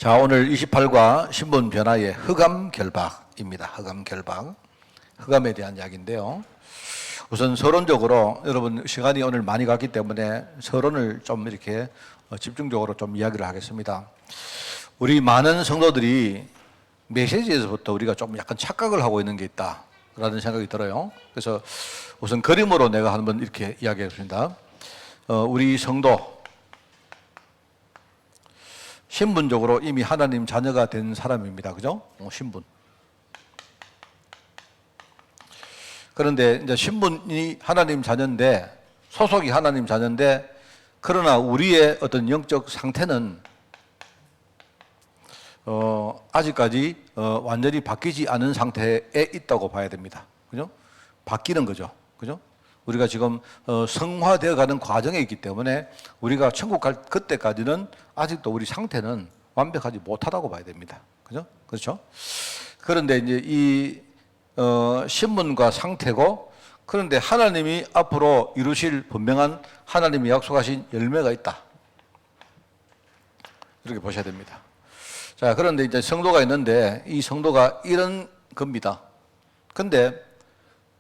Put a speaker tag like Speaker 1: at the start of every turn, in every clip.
Speaker 1: 자, 오늘 28과 신분 변화의 흑암 결박입니다. 흑암 결박. 흑암에 대한 이야기인데요. 우선 서론적으로 여러분 시간이 오늘 많이 갔기 때문에 서론을 좀 이렇게 집중적으로 좀 이야기를 하겠습니다. 우리 많은 성도들이 메시지에서부터 우리가 좀 약간 착각을 하고 있는 게 있다라는 생각이 들어요. 그래서 우선 그림으로 내가 한번 이렇게 이야기하겠습니다. 우리 성도, 신분적으로 이미 하나님 자녀가 된 사람입니다. 그죠? 신분. 그런데 이제 신분이 하나님 자녀인데, 소속이 하나님 자녀인데, 그러나 우리의 어떤 영적 상태는 아직까지 완전히 바뀌지 않은 상태에 있다고 봐야 됩니다. 그죠? 바뀌는 거죠. 그죠? 우리가 지금 성화되어 가는 과정에 있기 때문에 우리가 천국 갈 그때까지는 아직도 우리 상태는 완벽하지 못하다고 봐야 됩니다. 그죠? 그렇죠? 그런데 이제 이 신분과 상태고, 그런데 하나님이 앞으로 이루실 분명한 하나님이 약속하신 열매가 있다. 이렇게 보셔야 됩니다. 자, 그런데 이제 성도가 있는데 이 성도가 이런 겁니다. 근데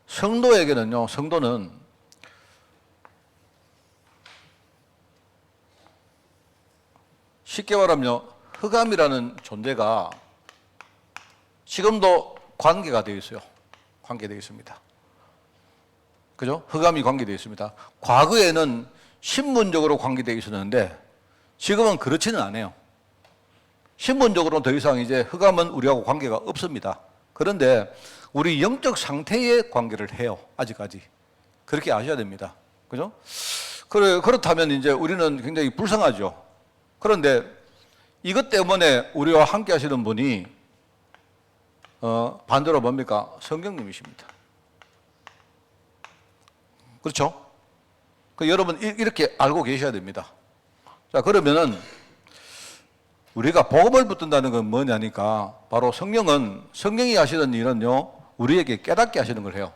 Speaker 1: 성도에게는요, 성도는 쉽게 말하면 흑암이라는 존재가 지금도 관계가 되어 있어요. 관계되어 있습니다. 그죠? 흑암이 관계되어 있습니다. 과거에는 신분적으로 관계되어 있었는데 지금은 그렇지는 않아요. 신분적으로는 더 이상 이제 흑암은 우리하고 관계가 없습니다. 그런데 우리 영적 상태의 관계를 해요. 아직까지. 그렇게 아셔야 됩니다. 그죠? 그렇다면 이제 우리는 굉장히 불쌍하죠. 그런데 이것 때문에 우리와 함께 하시는 분이 반대로 뭡니까? 성령님이십니다. 그렇죠? 여러분 이렇게 알고 계셔야 됩니다. 자, 그러면은 우리가 복음을 붙든다는 건 뭐냐니까, 바로 성령이 하시는 일은요, 우리에게 깨닫게 하시는 걸 해요.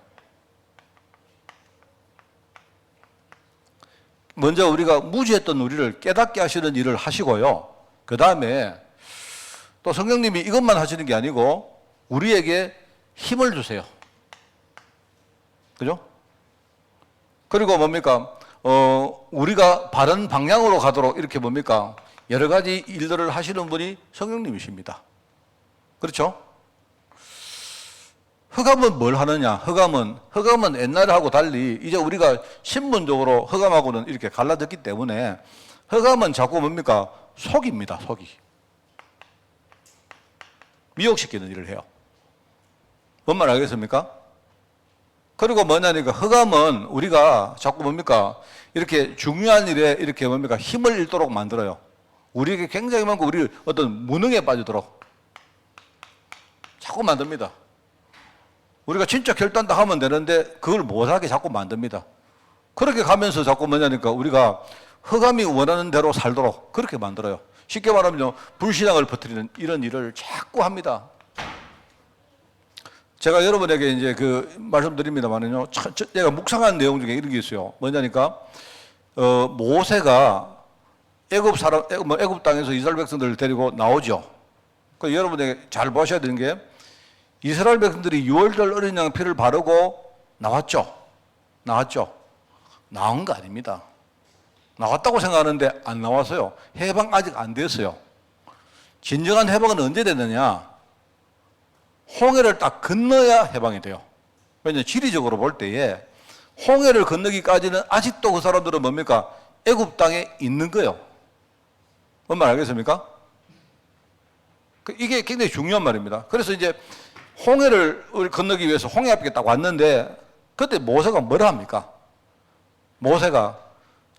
Speaker 1: 먼저 우리가 무지했던 우리를 깨닫게 하시는 일을 하시고요. 그 다음에 또 성령님이 이것만 하시는 게 아니고 우리에게 힘을 주세요. 그죠? 그리고 뭡니까? 우리가 바른 방향으로 가도록 이렇게 뭡니까? 여러 가지 일들을 하시는 분이 성령님이십니다. 그렇죠? 흑암은 뭘 하느냐? 흑암은 옛날하고 달리 이제 우리가 신분적으로 흑암하고는 이렇게 갈라졌기 때문에 흑암은 자꾸 뭡니까? 속입니다. 속이. 미혹시키는 일을 해요. 뭔 말 알겠습니까? 그리고 뭐냐니까, 흑암은 우리가 자꾸 뭡니까? 이렇게 중요한 일에 이렇게 뭡니까? 힘을 잃도록 만들어요. 우리에게 굉장히 많고 우리 어떤 무능에 빠지도록 자꾸 만듭니다. 우리가 진짜 결단도 하면 되는데 그걸 못하게 자꾸 만듭니다. 그렇게 가면서 자꾸 뭐냐니까 우리가 흑암이 원하는 대로 살도록 그렇게 만들어요. 쉽게 말하면 불신앙을 퍼뜨리는 이런 일을 자꾸 합니다. 제가 여러분에게 이제 말씀드립니다만은요, 제가 묵상한 내용 중에 이런 게 있어요. 뭐냐니까, 모세가 애굽 땅에서 이스라엘 백성들을 데리고 나오죠. 여러분에게 잘 보셔야 되는 게, 이스라엘 백성들이 6월절 어린 양 피를 바르고 나왔죠. 나온 거 아닙니다. 나왔다고 생각하는데 안 나왔어요. 해방 아직 안 됐어요. 진정한 해방은 언제 되느냐? 홍해를 딱 건너야 해방이 돼요. 왜냐하면 지리적으로 볼 때에 홍해를 건너기까지는 아직도 그 사람들은 뭡니까? 애굽 땅에 있는 거예요. 뭔 말 알겠습니까? 이게 굉장히 중요한 말입니다. 그래서 이제 홍해를 건너기 위해서 홍해 앞에 딱 왔는데, 그때 모세가 뭐라 합니까? 모세가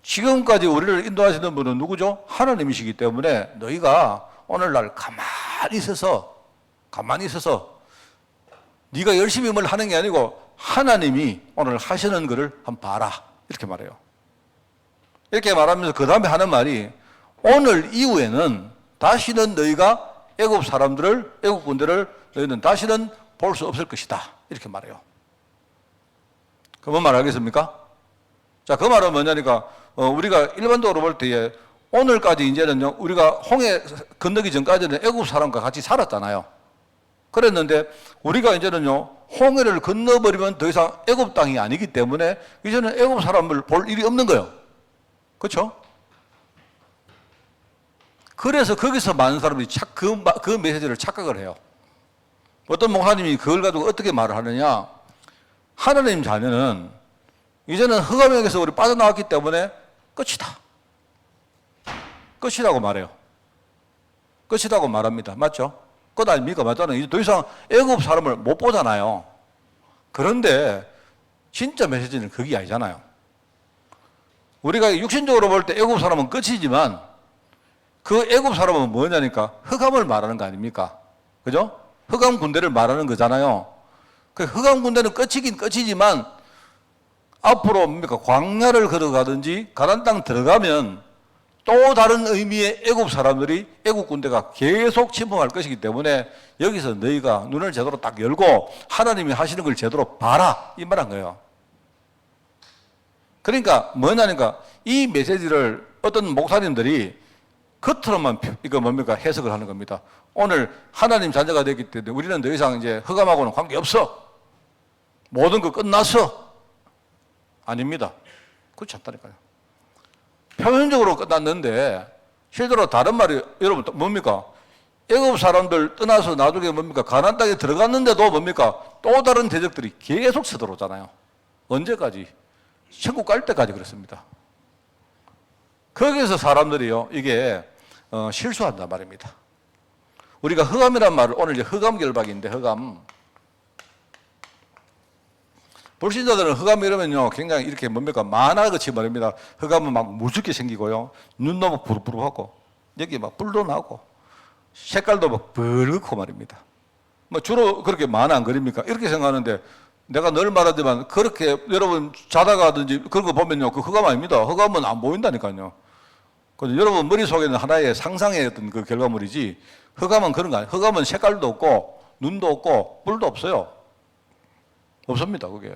Speaker 1: 지금까지 우리를 인도하시는 분은 누구죠? 하나님이시기 때문에 너희가 오늘날 가만히 있어서 네가 열심히 뭘 하는 게 아니고 하나님이 오늘 하시는 것을 한번 봐라, 이렇게 말해요. 이렇게 말하면서 그 다음에 하는 말이, 오늘 이후에는 다시는 너희가 애굽 군대를 너희는 다시는 볼 수 없을 것이다, 이렇게 말해요. 그 뭔 말 알겠습니까? 자, 그 말은 뭐냐니까, 우리가 일반적으로 볼 때에 오늘까지 이제는요, 우리가 홍해 건너기 전까지는 애굽 사람과 같이 살았잖아요. 그랬는데 우리가 이제는요, 홍해를 건너버리면 더 이상 애굽 땅이 아니기 때문에 이제는 애굽 사람을 볼 일이 없는 거예요. 그렇죠? 그래서 거기서 많은 사람들이 그 메시지를 착각을 해요. 어떤 목사님이 그걸 가지고 어떻게 말을 하느냐. 하나님 자녀는 이제는 흑암에게서 우리 빠져나왔기 때문에 끝이다. 끝이라고 말해요. 끝이라고 말합니다. 맞죠? 끝 아닙니까? 맞잖아요. 이제 더 이상 애굽 사람을 못 보잖아요. 그런데 진짜 메시지는 그게 아니잖아요. 우리가 육신적으로 볼 때 애굽 사람은 끝이지만 그 애굽 사람은 뭐냐니까 흑암을 말하는 거 아닙니까? 그죠? 흑암 군대를 말하는 거잖아요. 그 흑암 군대는 끝이긴 끝이지만 앞으로 뭡니까? 광야를 걸어가든지 가나안 땅 들어가면 또 다른 의미의 애굽 사람들이 애굽 군대가 계속 침범할 것이기 때문에 여기서 너희가 눈을 제대로 딱 열고 하나님이 하시는 걸 제대로 봐라 이 말한 거예요. 그러니까 뭐냐니까 이 메시지를 어떤 목사님들이 겉으로만 이거 뭡니까 해석을 하는 겁니다. 오늘 하나님 자녀가 되기 때문에 우리는 더 이상 이제 흑암하고는 관계 없어. 모든 거 끝났어. 아닙니다. 그렇지 않다니까요. 표면적으로 끝났는데 실제로 다른 말이 여러분 뭡니까? 애굽 사람들 떠나서 나중에 뭡니까? 가나안 땅에 들어갔는데도 뭡니까? 또 다른 대적들이 계속 쳐들어오잖아요. 언제까지? 천국 갈 때까지 그렇습니다. 거기서 사람들이요, 이게 실수한단 말입니다. 우리가 흑암이란 말을 오늘 이제 흑암 결박인데 흑암. 불신자들은 흑암 이러면요, 굉장히 이렇게 뭡니까? 만화같이 말입니다. 흑암은 막 무섭게 생기고요, 눈도 막 부르부르하고, 여기 막 뿔도 나고, 색깔도 막 붉고 말입니다. 뭐 주로 그렇게 만화 안 그립니까? 이렇게 생각하는데, 내가 늘 말하지만, 그렇게 여러분 자다가든지 그런 거 보면요, 그 흑암 아닙니다. 흑암은 안 보인다니까요. 그래서 여러분 머릿속에는 하나의 상상의 어떤 그 결과물이지, 흑암은 그런 거 아니에요. 흑암은 색깔도 없고, 눈도 없고, 뿔도 없어요. 없습니다, 그게.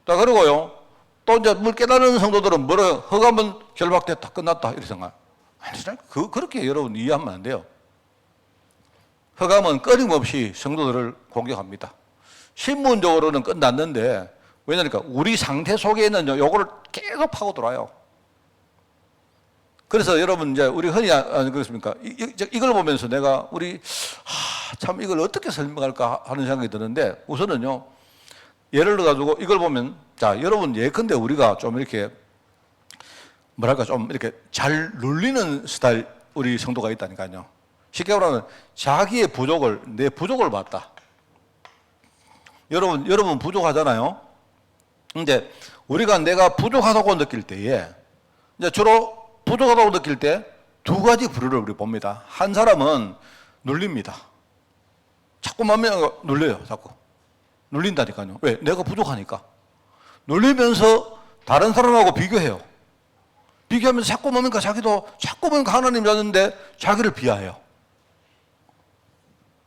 Speaker 1: 자, 그리고요, 또 이제 뭘 깨달은 성도들은 뭐래요? 흑암은 결박됐다, 끝났다, 이렇게 생각해요. 아니, 그렇게 여러분 이해하면 안 돼요. 흑암은 끊임없이 성도들을 공격합니다. 신문적으로는 끝났는데, 왜냐니까 우리 상태 속에는 요거를 계속 파고들어요. 그래서 여러분 이제 우리 흔히 그렇습니까? 이걸 보면서 내가 참 이걸 어떻게 설명할까 하는 생각이 드는데 우선은요, 예를 들어가지고 이걸 보면, 자, 여러분 예컨대 우리가 좀 이렇게 뭐랄까 좀 이렇게 잘 눌리는 스타일 우리 성도가 있다니까요. 쉽게 말하면 자기의 부족을, 내 부족을 봤다. 여러분 부족하잖아요. 근데 우리가 내가 부족하다고 느낄 때에 이제 주로 부족하다고 느낄 때 두 가지 부류를 우리 봅니다. 한 사람은 눌립니다. 자꾸 마음에 눌려요. 자꾸 눌린다니까요. 왜? 내가 부족하니까. 눌리면서 다른 사람하고 비교해요. 비교하면서 자꾸 뭡니까? 자기도 자꾸 보니까 하나님 줬는데 자기를 비하해요.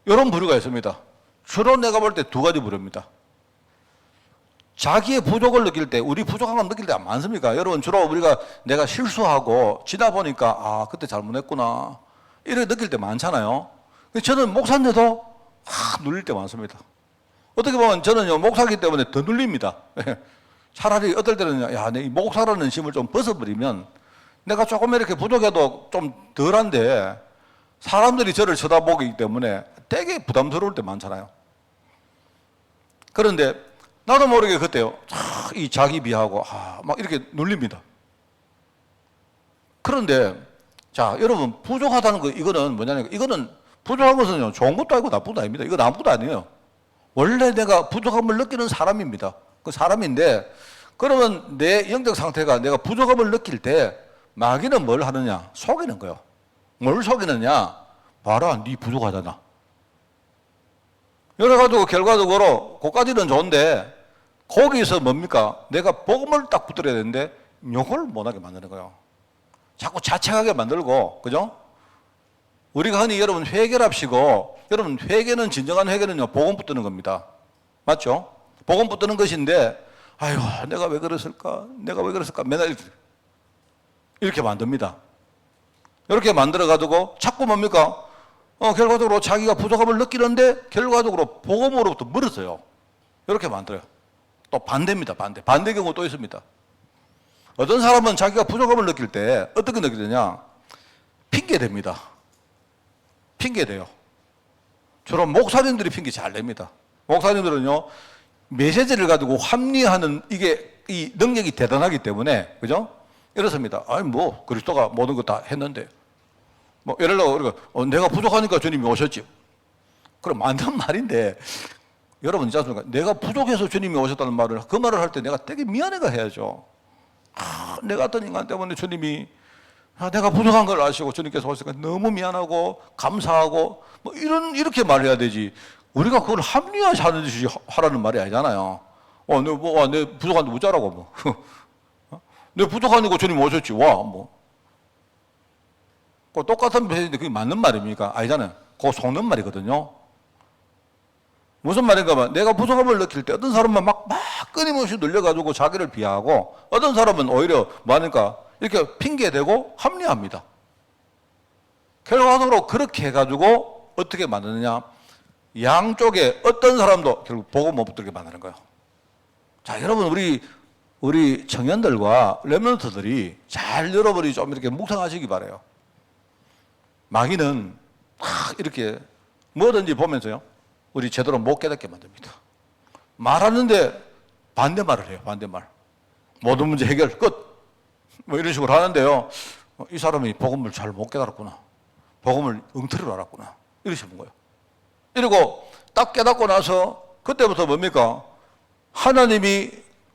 Speaker 1: 이런 부류가 있습니다. 주로 내가 볼 때 두 가지 부류입니다. 자기의 부족을 느낄 때, 우리 부족한 걸 느낄 때 많습니까? 여러분, 주로 우리가 내가 실수하고 지나 보니까, 그때 잘못했구나. 이렇게 느낄 때 많잖아요. 저는 목사인데도, 눌릴 때 많습니다. 어떻게 보면 저는요, 목사이기 때문에 더 눌립니다. 차라리 어떨 때는요, 내 이 목사라는 짐을 좀 벗어버리면 내가 조금 이렇게 부족해도 좀 덜한데 사람들이 저를 쳐다보기 때문에 되게 부담스러울 때 많잖아요. 그런데 나도 모르게 그때요, 이 자기 비하고, 막 이렇게 눌립니다. 그런데, 자, 여러분, 부족하다는 거, 이거는 뭐냐면, 이거는 부족한 것은요, 좋은 것도 아니고 나쁜 것도 아닙니다. 이거 아무것도 아니에요. 원래 내가 부족함을 느끼는 사람입니다. 그 사람인데, 그러면 내 영적 상태가 내가 부족함을 느낄 때, 마귀는 뭘 하느냐? 속이는 거예요. 뭘 속이느냐? 봐라, 네 부족하잖아. 이래가지고 결과적으로 그까지는 좋은데 거기서 뭡니까? 내가 복음을 딱 붙들어야 되는데 욕을 못하게 만드는 거예요. 자꾸 자책하게 만들고, 그죠? 우리가 흔히 여러분 회개랍시고, 여러분 회개는, 진정한 회개는요, 복음 붙드는 겁니다. 맞죠? 복음 붙드는 것인데, 내가 왜 그랬을까? 내가 왜 그랬을까? 맨날 이렇게 만듭니다. 이렇게 만들어가지고 자꾸 뭡니까? 결과적으로 자기가 부족함을 느끼는데 결과적으로 복음으로부터 멀어져요. 이렇게 만들어요. 또 반대입니다. 반대 경우 또 있습니다. 어떤 사람은 자기가 부족함을 느낄 때 어떻게 느끼느냐? 핑계댑니다. 핑계대요. 주로 목사님들이 핑계 잘 냅니다. 목사님들은요, 메시지를 가지고 합리화하는 이 능력이 대단하기 때문에, 그죠? 이렇습니다. 아니, 뭐, 그리스도가 모든 거 다 했는데. 뭐, 예를 들어, 우리가, 내가 부족하니까 주님이 오셨지. 그럼 맞는 말인데, 여러분, 있지 않습니까? 내가 부족해서 주님이 오셨다는 말을, 그 말을 할 때 내가 되게 미안해가 해야죠. 내 같은 인간 때문에 주님이, 내가 부족한 걸 아시고 주님께서 오시니까 너무 미안하고, 감사하고, 뭐, 이렇게 말해야 되지. 우리가 그걸 합리화하는 듯이 하라는 말이 아니잖아요. 내 부족한데 어쩌라고, 뭐. 내 부족하니까 주님 오셨지, 와, 뭐. 그 똑같은 메시지인데 그게 맞는 말입니까? 아니잖아요. 그거 속는 말이거든요. 무슨 말인가 하면 내가 부족함을 느낄 때 어떤 사람은 막 끊임없이 늘려가지고 자기를 비하하고 어떤 사람은 오히려 뭐 하니까 이렇게 핑계대고 합리화합니다. 결과적으로 그렇게 해가지고 어떻게 만드느냐? 양쪽에 어떤 사람도 결국 복음 못 붙들게 만드는 거예요. 자, 여러분, 우리 청년들과 렘넌트들이 잘 여러분이 좀 이렇게 묵상하시기 바라요. 마귀는 이렇게 뭐든지 보면서요, 우리 제대로 못 깨닫게 만듭니다. 말하는데 반대말을 해요, 반대말. 모든 문제 해결 끝. 뭐 이런 식으로 하는데요, 이 사람이 복음을 잘 못 깨달았구나. 복음을 엉터리로 알았구나. 이러시는 거예요. 이러고 딱 깨닫고 나서 그때부터 뭡니까? 하나님이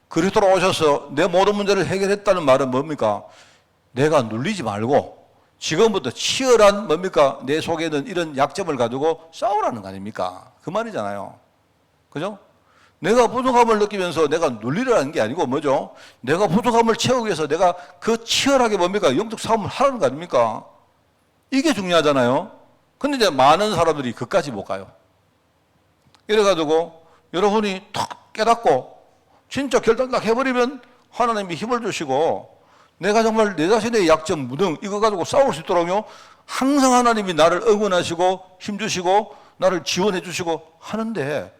Speaker 1: 그리스도로 오셔서 내 모든 문제를 해결했다는 말은 뭡니까? 내가 눌리지 말고 지금부터 치열한 뭡니까? 내 속에 있는 이런 약점을 가지고 싸우라는 거 아닙니까? 그 말이잖아요. 그죠? 내가 부족함을 느끼면서 내가 눌리라는 게 아니고 뭐죠? 내가 부족함을 채우기 위해서 내가 그 치열하게 뭡니까? 영적 싸움을 하라는 거 아닙니까? 이게 중요하잖아요. 근데 이제 많은 사람들이 그까지 못 가요. 이래가지고 여러분이 탁 깨닫고 진짜 결단 딱 해버리면 하나님이 힘을 주시고 내가 정말 내 자신의 약점, 무능 이거 가지고 싸울 수 있도록요, 항상 하나님이 나를 응원하시고 힘주시고 나를 지원해 주시고 하는데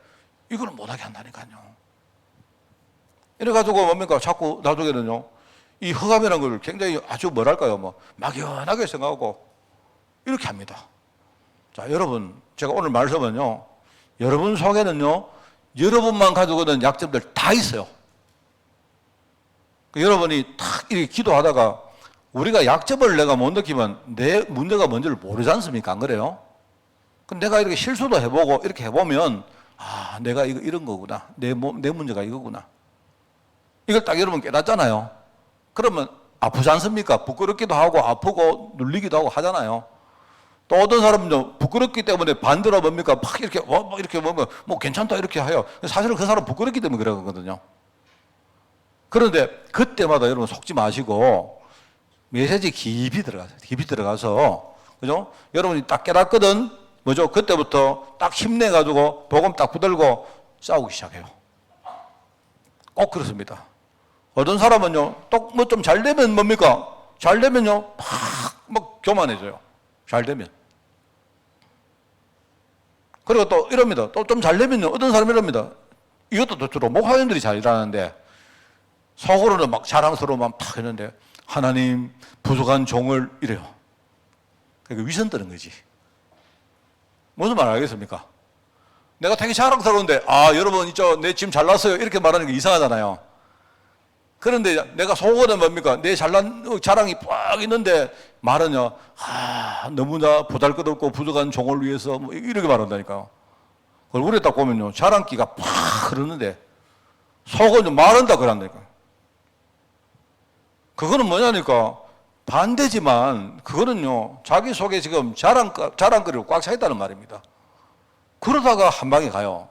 Speaker 1: 이걸 못하게 한다니까요. 이래가지고 뭡니까? 자꾸 나중에는요, 이 흑암이라는 걸 굉장히 아주 뭐랄까요, 뭐 막연하게 생각하고 이렇게 합니다. 자, 여러분, 제가 오늘 말씀은요, 여러분 속에는요, 여러분만 가지고 있는 약점들 다 있어요. 여러분이 탁 이렇게 기도하다가 우리가 약점을 내가 못 느끼면 내 문제가 뭔지를 모르지 않습니까? 안 그래요? 그럼 내가 이렇게 실수도 해보고 이렇게 해보면 내가 이런 거구나. 내 문제가 이거구나. 이걸 딱 여러분 깨닫잖아요. 그러면 아프지 않습니까? 부끄럽기도 하고 아프고 눌리기도 하고 하잖아요. 또 어떤 사람은요, 부끄럽기 때문에 반대로 뭡니까? 막 이렇게, 이렇게 뭐 괜찮다 이렇게 해요. 사실은 그 사람 부끄럽기 때문에 그러거든요. 그런데 그때마다 여러분 속지 마시고 메시지 깊이 들어가서, 그죠? 여러분이 딱 깨닫거든, 뭐죠? 그때부터 딱 힘내가지고 복음 딱 붙들고 싸우기 시작해요. 꼭 그렇습니다. 어떤 사람은요, 또 뭐 좀 잘 되면 뭡니까? 잘 되면요, 막 교만해져요. 잘 되면. 그리고 또 이럽니다. 또 좀 잘 되면요, 어떤 사람이 이럽니다. 이것도 주로 목사님들이 잘 일하는데 속으로는 막 자랑스러워만 탁 했는데 하나님 부족한 종을 이래요. 그러니까 위선 뜨는 거지. 무슨 말 알겠습니까? 내가 되게 자랑스러운데 여러분 내 짐 잘났어요 이렇게 말하는 게 이상하잖아요. 그런데 내가 속으로는 뭡니까? 내 잘난 자랑이 빡 있는데 말은요, 너무나 보잘것없고 부족한 종을 위해서 뭐 이렇게 말한다니까요. 그걸 우리 딱 보면요, 자랑기가 팍 흐르는데 속은 말한다 그런다니까요. 그거는 뭐냐니까 반대지만 그거는요, 자기 속에 지금 자랑거리로 꽉 차 있다는 말입니다. 그러다가 한 방에 가요.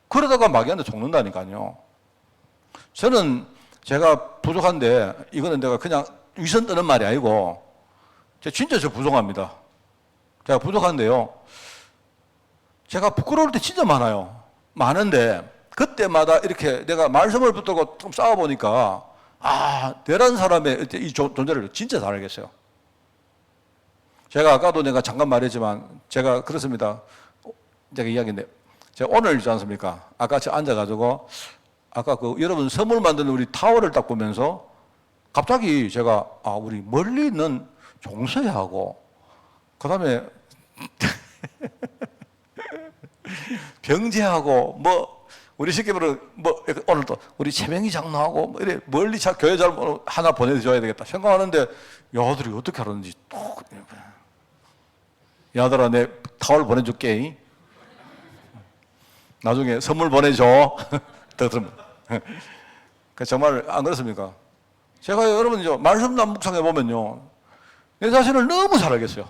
Speaker 1: 그러다가 마귀한테 속는다니까요. 저는 제가 부족한데 이거는 내가 그냥 위선 뜨는 말이 아니고 진짜 저 부족합니다. 제가 부족한데요, 제가 부끄러울 때 진짜 많아요. 많은데 그때마다 이렇게 내가 말씀을 붙들고 좀 싸워보니까 내란 사람의 이 존재를 진짜 잘 알겠어요. 제가 아까도 내가 잠깐 말했지만 제가 그렇습니다. 제가 이야기인데 제가 오늘 있지 않습니까? 아까 저 앉아가지고 아까 그 여러분 선물 만드는 우리 타워를 딱 보면서 갑자기 제가 우리 멀리 있는 종서야하고 그다음에 병재하고 뭐 우리 쉽게 말하면 뭐 오늘 또 우리 최명희 장로하고 뭐 이래 멀리 교회 잘 하나 보내줘야 되겠다 생각하는데 야들이 어떻게 하는지 또 야들아 내 타월 보내줄게 나중에 선물 보내줘 더 들으면 정말 안 그렇습니까? 제가 여러분 말씀남 묵상해 보면요 내 자신을 너무 잘 알겠어요.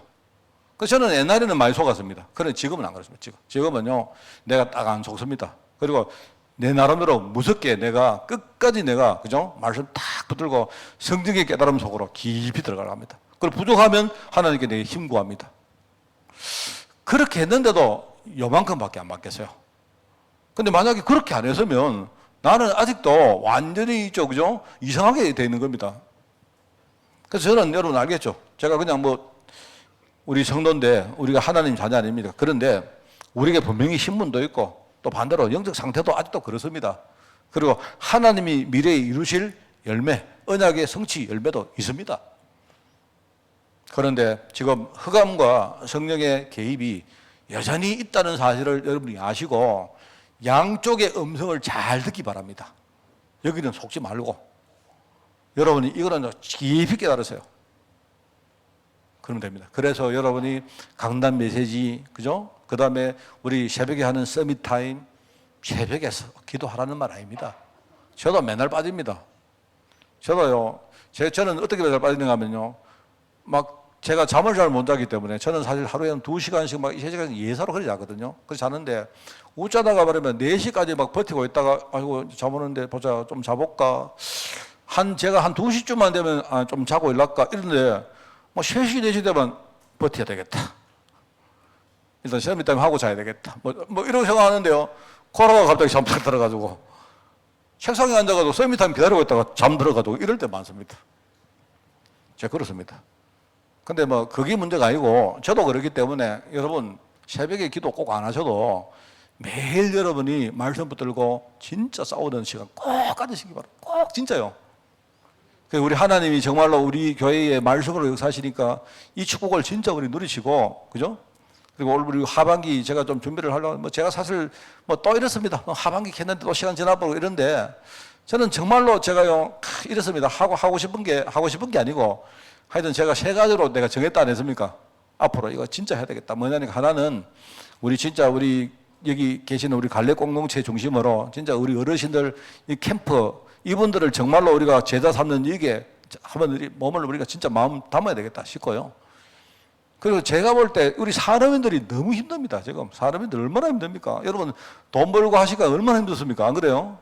Speaker 1: 그래서 저는 옛날에는 많이 속았습니다. 그런데 지금은 안 그렇습니다. 지금은요 내가 딱 안 속습니다. 그리고 내 나름대로 무섭게 내가 끝까지 내가 그죠 말씀 딱 붙들고 성경의 깨달음 속으로 깊이 들어가갑니다. 그리고 부족하면 하나님께 내게 힘 구합니다. 그렇게 했는데도 요만큼밖에 안 받겠어요. 근데 만약에 그렇게 안 했으면 나는 아직도 완전히 그죠 이상하게 돼 있는 겁니다. 그래서 저는 여러분 알겠죠? 제가 그냥 뭐 우리 성도인데 우리가 하나님 자녀 아닙니까? 그런데 우리에게 분명히 신분도 있고 또 반대로 영적 상태도 아직도 그렇습니다. 그리고 하나님이 미래에 이루실 열매, 언약의 성취 열매도 있습니다. 그런데 지금 흑암과 성령의 개입이 여전히 있다는 사실을 여러분이 아시고 양쪽의 음성을 잘 듣기 바랍니다. 여기는 속지 말고 여러분이 이거는 깊이 깨달으세요. 그러면 됩니다. 그래서 여러분이 강단 메시지, 그죠? 그 다음에 우리 새벽에 하는 서밋 타임, 새벽에서 기도하라는 말 아닙니다. 저도 맨날 빠집니다. 저도요, 저는 어떻게 맨날 빠지는가 하면요, 막 제가 잠을 잘 못 자기 때문에 저는 사실 하루에 한 2시간씩 막 3시간씩 예사로 그리 자거든요. 그래서 자는데 웃자다가 말하면 4시까지 막 버티고 있다가 아이고 잠 오는데 보자 좀 자볼까. 제가 한 2시쯤만 되면 좀 자고 일날까 이런데 뭐 3시, 4시 되면 버텨야 되겠다. 일단 시험이 때문에 하고 자야 되겠다. 뭐 이런 생각하는데요. 코로나가 갑자기 잠깐 들어가지고 책상에 앉아가지고 서밋타임 기다리고 있다가 잠 들어가지고 이럴 때 많습니다. 제가 그렇습니다. 근데 뭐 그게 문제가 아니고 저도 그렇기 때문에 여러분 새벽에 기도 꼭 안 하셔도 매일 여러분이 말씀 붙들고 진짜 싸우는 시간 꼭 가지시기 바랍니다. 꼭 진짜요. 우리 하나님이 정말로 우리 교회의 말씀으로 역사하시니까 이 축복을 진짜 우리 누리시고, 그죠? 그리고 오늘 우리 하반기 제가 좀 준비를 하려고, 뭐 제가 사실 뭐 또 이렇습니다. 하반기 했는데 또 시간 지나버리고 이런데 저는 정말로 제가요, 이렇습니다. 하고 싶은 게 아니고 하여튼 제가 3가지로 내가 정했다 안 했습니까? 앞으로 이거 진짜 해야 되겠다. 뭐냐니까 하나는 우리 진짜 우리 여기 계시는 우리 갈래 공동체 중심으로 진짜 우리 어르신들 이 캠프 이분들을 정말로 우리가 제자 삼는 이게 한번 몸을 우리가 진짜 마음 담아야 되겠다 싶고요. 그리고 제가 볼 때 우리 사람인들이 너무 힘듭니다. 지금 사람인들 얼마나 힘듭니까? 여러분 돈 벌고 하시니까 얼마나 힘들습니까? 안 그래요?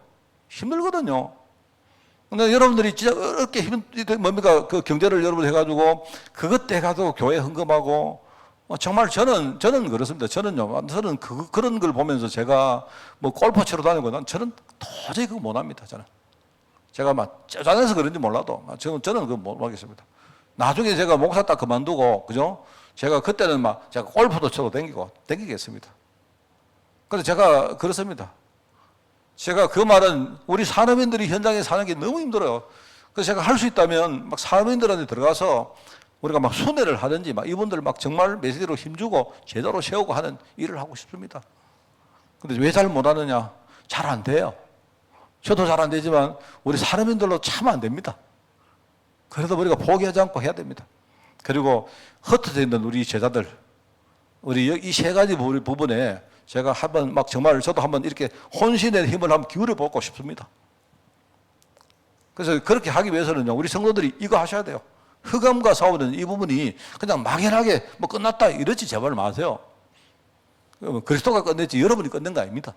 Speaker 1: 힘들거든요. 근데 여러분들이 진짜 어렵게 뭡니까? 그 경제를 여러분 해가지고 그것 때 가도 교회 헌금하고 정말 저는 그렇습니다. 저는 그런 걸 보면서 제가 뭐 골프 치러 다니고 저는 도저히 그거 못 합니다. 제가 막 짜잔해서 그런지 몰라도 저는 그거 못 하겠습니다. 나중에 제가 목사 딱 그만두고, 그죠? 제가 그때는 막 제가 골프도 쳐도 댕기겠습니다. 그래서 제가 그렇습니다. 제가 그 말은 우리 산업인들이 현장에 사는 게 너무 힘들어요. 그래서 제가 할 수 있다면 막 산업인들한테 들어가서 우리가 막 순회를 하든지 막 이분들 막 정말 메시지로 힘주고 제대로 세우고 하는 일을 하고 싶습니다. 근데 왜 잘 못하느냐? 잘 안 돼요. 저도 잘 안 되지만 우리 산업인들로 참 안 됩니다. 그래도 우리가 포기하지 않고 해야 됩니다. 그리고 흩어져 있는 우리 제자들, 우리 이 3가지 부분에 제가 한번 막 정말 저도 한번 이렇게 혼신의 힘을 한번 기울여 보고 싶습니다. 그래서 그렇게 하기 위해서는요, 우리 성도들이 이거 하셔야 돼요. 흑암과 싸우는 이 부분이 그냥 막연하게 뭐 끝났다 이러지 제발 마세요. 그리스도가 끝냈지 여러분이 끝낸 거 아닙니다.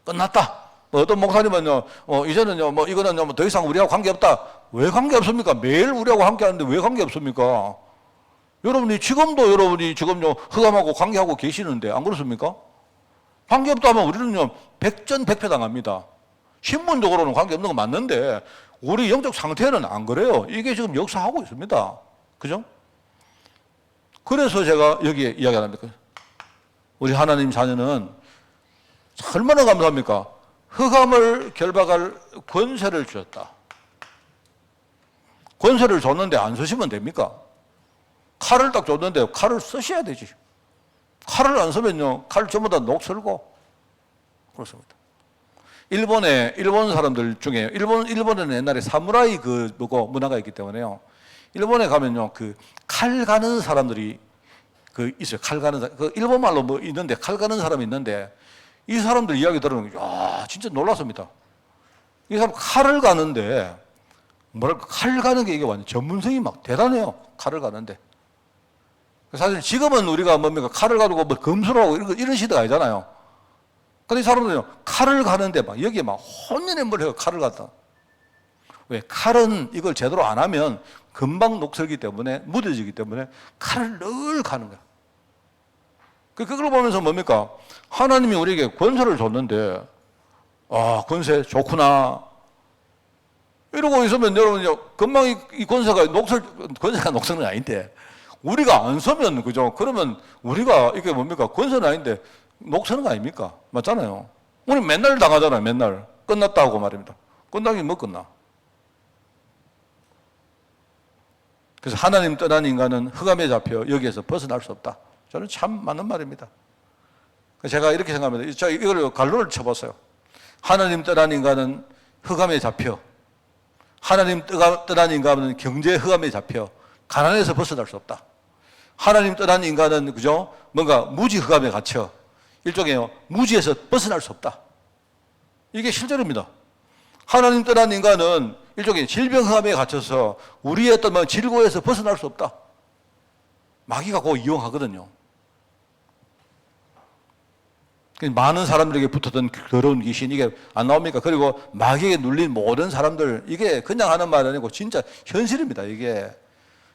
Speaker 1: 끝났다. 어떤 목사님은요, 이제는요, 뭐 이거는요, 더 이상 우리하고 관계없다. 왜 관계없습니까? 매일 우리하고 함께 하는데 왜 관계없습니까? 여러분이 지금요, 흑암하고 관계하고 계시는데, 안 그렇습니까? 관계없다 하면 우리는요, 백전백패 당합니다. 신분적으로는 관계없는 건 맞는데, 우리 영적 상태는 안 그래요. 이게 지금 역사하고 있습니다. 그죠? 그래서 제가 여기에 이야기합니다. 우리 하나님 자녀는 얼마나 감사합니까? 흑암을 결박할 권세를 주셨다. 권세를 줬는데 안 쓰시면 됩니까? 칼을 딱 줬는데 칼을 쓰셔야 되지. 칼을 안 쓰면요, 칼 전부 다 녹슬고. 그렇습니다. 일본 사람들 중에, 일본에는 옛날에 사무라이 문화가 있기 때문에요. 일본에 가면요, 칼 가는 사람들이 있어요. 칼 가는 사람. 일본 말로 뭐 있는데, 칼 가는 사람이 있는데, 이 사람들 이야기 들으면, 야, 진짜 놀랐습니다. 이 사람 칼을 가는데, 칼 가는 게 이게 완전 전문성이 막 대단해요. 칼을 가는데. 사실 지금은 우리가 뭡니까? 칼을 가지고 뭐 검수를 하고 이런 시대가 아니잖아요. 근데 이 사람들은요, 칼을 가는데 여기에 혼연의 뭘 해요. 칼을 갖다. 왜? 칼은 이걸 제대로 안 하면 금방 녹슬기 때문에, 무뎌지기 때문에 칼을 늘 가는 거야. 그걸 보면서 뭡니까? 하나님이 우리에게 권세를 줬는데, 아, 권세 좋구나. 이러고 있으면 여러분, 금방 이 권세가 녹슬는 건 아닌데, 우리가 안 서면, 그죠? 그러면 우리가 이게 뭡니까? 권세는 아닌데, 녹서는 거 아닙니까? 맞잖아요. 우리 맨날 당하잖아요, 맨날. 끝났다고 말입니다. 끝나긴 뭐 끝나. 그래서 하나님 떠난 인간은 흑암에 잡혀 여기에서 벗어날 수 없다. 저는 참 맞는 말입니다. 제가 이렇게 생각합니다. 저 이걸 갈로를 쳐봤어요. 하나님 떠난 인간은 흑암에 잡혀. 하나님 떠난 인간은 경제 흑암에 잡혀. 가난에서 벗어날 수 없다. 하나님 떠난 인간은, 그죠? 뭔가 무지 흑암에 갇혀. 일종의 무지에서 벗어날 수 없다. 이게 실제로입니다. 하나님 떠난 인간은 일종의 질병 흑암에 갇혀서 우리의 어떤 질고에서 벗어날 수 없다. 마귀가 그거 이용하거든요. 많은 사람들에게 붙었던 더러운 귀신, 이게 안 나옵니까? 그리고 마귀에게 눌린 모든 사람들, 이게 그냥 하는 말 아니고 진짜 현실입니다, 이게.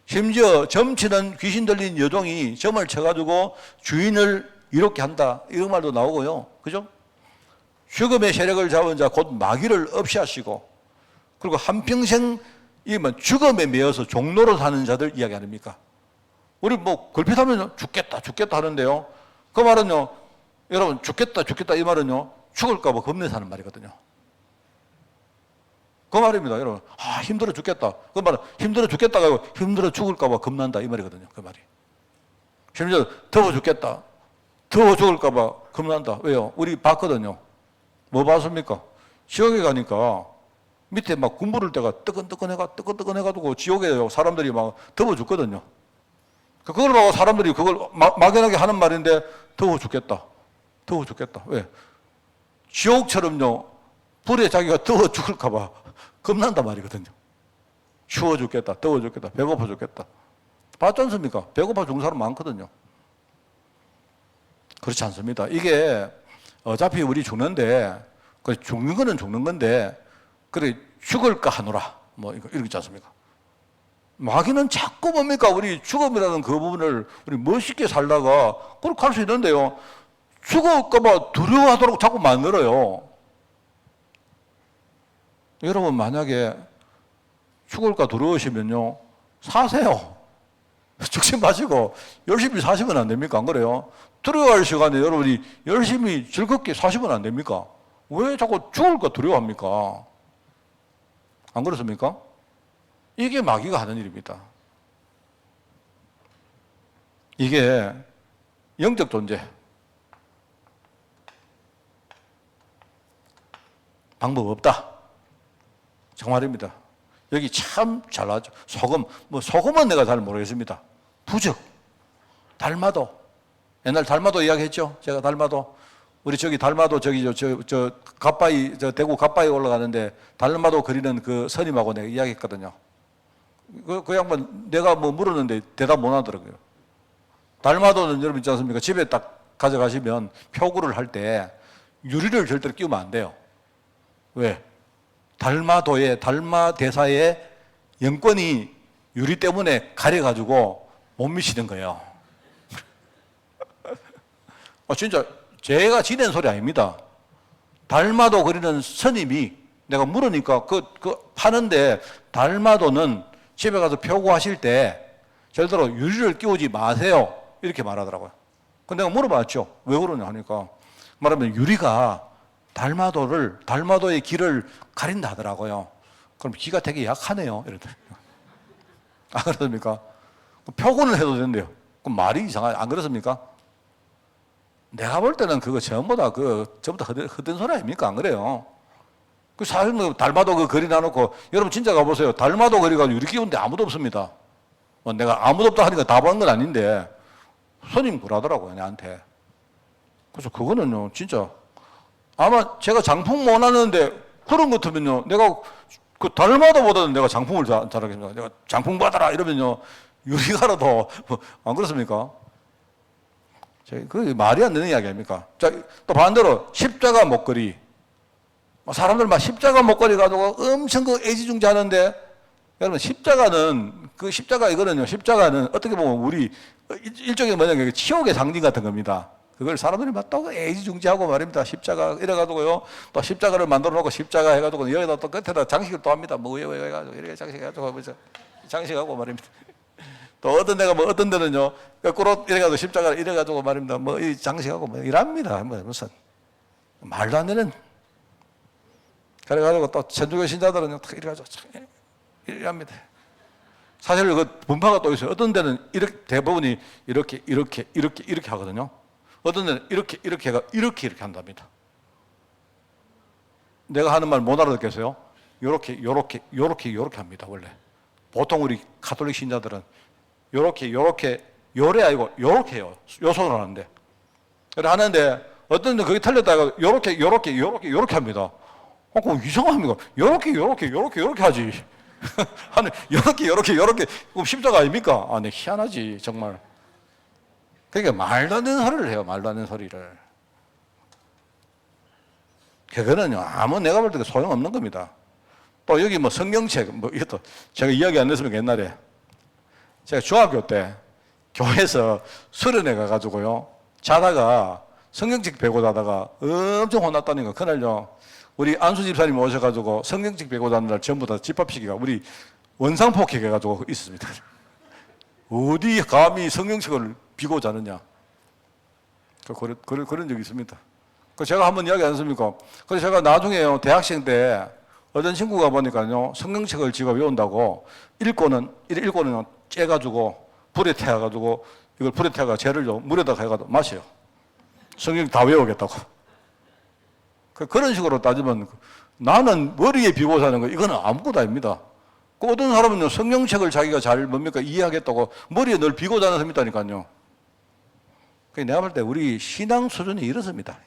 Speaker 1: 심지어 점치는 귀신 들린 여종이 점을 쳐가지고 주인을 이롭게 한다, 이런 말도 나오고요. 그죠? 죽음의 세력을 잡은 자, 곧 마귀를 없이 하시고, 그리고 한평생 죽음에 매여서 종로로 사는 자들 이야기 아닙니까? 우리 걸핏하면 죽겠다 하는데요. 그 말은요, 여러분, 죽겠다 이 말은요, 죽을까봐 겁내 사는 말이거든요. 그 말입니다, 여러분. 아, 힘들어 죽겠다. 그 말은 힘들어 죽겠다가 아니고 힘들어 죽을까봐 겁난다, 이 말이거든요. 그 말이. 심지어 더워 죽겠다. 더워 죽을까봐 겁난다. 왜요? 우리 봤거든요. 뭐 봤습니까? 지옥에 가니까 밑에 군 부를 때가 뜨끈뜨끈해가지고 지옥에 사람들이 더워 죽거든요. 그걸 보고 사람들이 그걸 막연하게 하는 말인데 더워 죽겠다. 왜? 지옥처럼요, 불에 자기가 더워 죽을까봐 겁난단 말이거든요. 추워 죽겠다, 더워 죽겠다, 배고파 죽겠다. 봤지 않습니까? 배고파 죽는 사람 많거든요. 그렇지 않습니다. 이게 어차피 우리 죽는데, 죽는 거는 죽는 건데, 그래, 죽을까 하노라. 이거 있지 않습니까? 마귀는 자꾸 뭡니까? 우리 죽음이라는 그 부분을 우리 멋있게 살다가 그렇게 할 수 있는데요. 죽을까봐 두려워하도록 자꾸 만들어요. 여러분, 만약에 죽을까 두려우시면요, 사세요. 죽지 마시고 열심히 사시면 안 됩니까? 안 그래요? 두려워할 시간에 여러분이 열심히 즐겁게 사시면 안 됩니까? 왜 자꾸 죽을까 두려워합니까? 안 그렇습니까? 이게 마귀가 하는 일입니다. 이게 영적 존재. 방법 없다. 정말입니다. 여기 참 잘 나왔죠. 소금은 내가 잘 모르겠습니다. 부적, 달마도. 옛날 달마도 이야기했죠. 제가 달마도. 우리 달마도 대구 갓바위 올라가는데 달마도 그리는 그 선임하고 내가 이야기했거든요. 그 양반 내가 물었는데 대답 못 하더라고요. 달마도는 여러분 있지 않습니까? 집에 딱 가져가시면 표구를 할 때 유리를 절대로 끼우면 안 돼요. 왜? 달마대사의 영권이 유리 때문에 가려가지고 못 미치는 거예요. 진짜 제가 지낸 소리 아닙니다. 달마도 그리는 스님이 내가 물으니까 파는데 달마도는 집에 가서 표구하실 때 절대로 유리를 끼우지 마세요. 이렇게 말하더라고요. 근데 내가 물어봤죠. 왜 그러냐 하니까 말하면 유리가 달마도의 길을 가린다 하더라고요. 그럼 기가 되게 약하네요. 이러더라고요. 아, 그렇습니까? 표군을 해도 된대요. 그럼 말이 이상하지. 안 그렇습니까? 내가 볼 때는 그거 전부 다 헛된 소리 아닙니까? 안 그래요? 그 사실 달마도 그 거리 놔놓고 여러분 진짜 가보세요. 달마도 거리 가지고 유리 끼우는데 아무도 없습니다. 내가 아무도 없다 하니까 다 보는 건 아닌데 손님 그러더라고요, 내한테. 그래서 그거는요, 진짜 아마 제가 장풍 못 하는데 그런 것 같으면요, 내가 그 달마도보다는 내가 장풍을 잘하겠습니다. 내가 장풍 받아라 이러면요, 유리가라도 안 그렇습니까? 그게 말이 안 되는 이야기 아닙니까? 자, 또 반대로 십자가 목걸이. 사람들 막 십자가 목걸이 가지고 엄청 그 애지중지하는데 여러분 십자가는 십자가는 어떻게 보면 우리 일종의 뭐냐면 치욕의 상징 같은 겁니다. 그걸 사람들이 막 또 애지중지하고 말입니다. 십자가 이래가지고요. 또 십자가를 만들어 놓고 십자가 해가지고 여기다 또 끝에다 장식을 또 합니다. 뭐 해가지고 이렇게 장식해가지고 하면서 장식하고 말입니다. 또 어떤 데가 어떤 데는요 거꾸로 이래가지고 십자가를 이래가지고 말입니다. 뭐 이 장식하고 뭐 이랍니다. 뭐 무슨 말도 안 되는. 그래가지고 또 천주교 신자들은 이래가지고 이래 합니다. 사실 그 분파가 또 있어요. 어떤 데는 이렇게 대부분이 이렇게 하거든요. 어떤 데는 이렇게 해가 이렇게 한답니다. 내가 하는 말 못 알아듣겠어요? 요렇게 합니다. 원래 보통 우리 가톨릭 신자들은 요래 아니고 요렇게 해요. 요 손으로 하는데. 그래 하는데 어떤 데 그게 틀렸다가 요렇게 합니다. 그럼 이상합니다. 요렇게 하지. 하는 요렇게 그럼 십자가 아닙니까? 아, 네, 희한하지 정말. 그러니까 말도 안 되는 소리를 해요. 말도 안 되는 소리를. 그거는요 아무 내가 볼 때 소용없는 겁니다. 또 여기 뭐 성경책 뭐 이것도 제가 이야기 안 했으면 옛날에 제가 중학교 때 교회에서 수련회 가가지고요 자다가 성경책 베고 자다가 엄청 혼났다니까. 그날요 우리 안수 집사님 오셔가지고 성경책 베고 자는 날 전부 다 집합시키가 우리 원상폭행 해가지고 있었습니다. 어디 감히 성경책을 비고 자느냐. 그런 적이 있습니다. 제가 한번 이야기 안 했습니까? 그래서 제가 나중에요 대학생 때 어떤 친구가 보니까요 성경책을 지가 외운다고 읽고는 째가지고 불에 태워가지고 이걸 불에 태워가 재를요 물에다가 해가지고 마셔요. 성경 다 외우겠다고. 그런 식으로 따지면 나는 머리에 비고 사는 거 이거는 아무것도 아닙니다. 그 어떤 사람은요 성경책을 자기가 잘 뭡니까 이해하겠다고 머리에 늘 비고 자는 사람이 있다니까요. 내가 볼 때 우리 신앙 수준이 이렇습니다.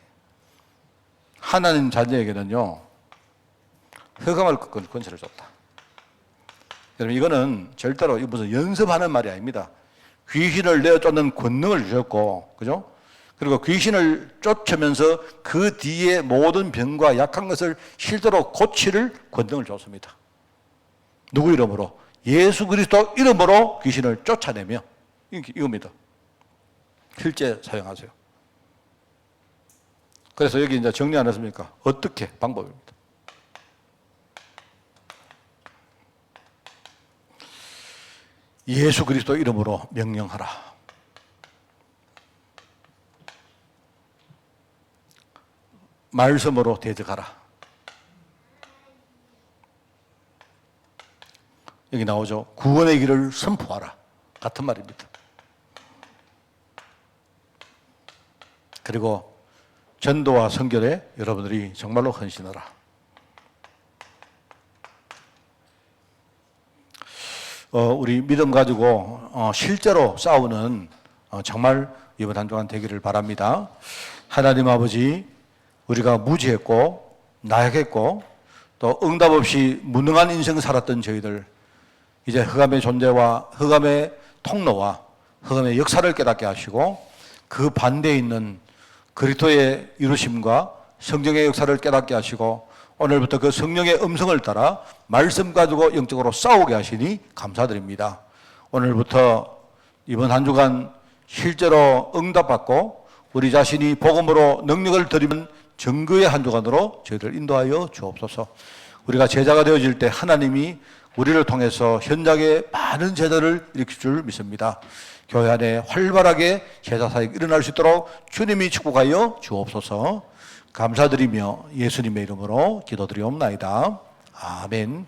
Speaker 1: 하나님 자녀에게는요 흑암을 꺾은 권세를 줬다. 여러분 이거는 절대로 무슨 연습하는 말이 아닙니다. 귀신을 내어 쫓는 권능을 주셨고, 그죠? 그리고 귀신을 쫓으면서 그 뒤에 모든 병과 약한 것을 실제로 고칠 권능을 줬습니다. 누구 이름으로? 예수 그리스도 이름으로 귀신을 쫓아내며 이겁니다. 실제 사용하세요. 그래서 여기 이제 정리 안 했습니까? 어떻게? 방법입니다. 예수 그리스도 이름으로 명령하라. 말씀으로 대적하라. 여기 나오죠. 구원의 길을 선포하라. 같은 말입니다. 그리고 전도와 선결에 여러분들이 정말로 헌신하라. 우리 믿음 가지고 실제로 싸우는 정말 이번 한 주간 되기를 바랍니다. 하나님 아버지, 우리가 무지했고 나약했고 또 응답 없이 무능한 인생 살았던 저희들 이제 흑암의 존재와 흑암의 통로와 흑암의 역사를 깨닫게 하시고 그 반대에 있는 그리스도의 이루심과 성령의 역사를 깨닫게 하시고 오늘부터 그 성령의 음성을 따라 말씀 가지고 영적으로 싸우게 하시니 감사드립니다. 오늘부터 이번 한 주간 실제로 응답받고 우리 자신이 복음으로 능력을 드리는 증거의 한 주간으로 저희를 인도하여 주옵소서. 우리가 제자가 되어질 때 하나님이 우리를 통해서 현장에 많은 제자를 일으킬 줄 믿습니다. 교회 안에 활발하게 제자 사역이 일어날 수 있도록 주님이 축복하여 주옵소서. 감사드리며 예수님의 이름으로 기도드리옵나이다. 아멘.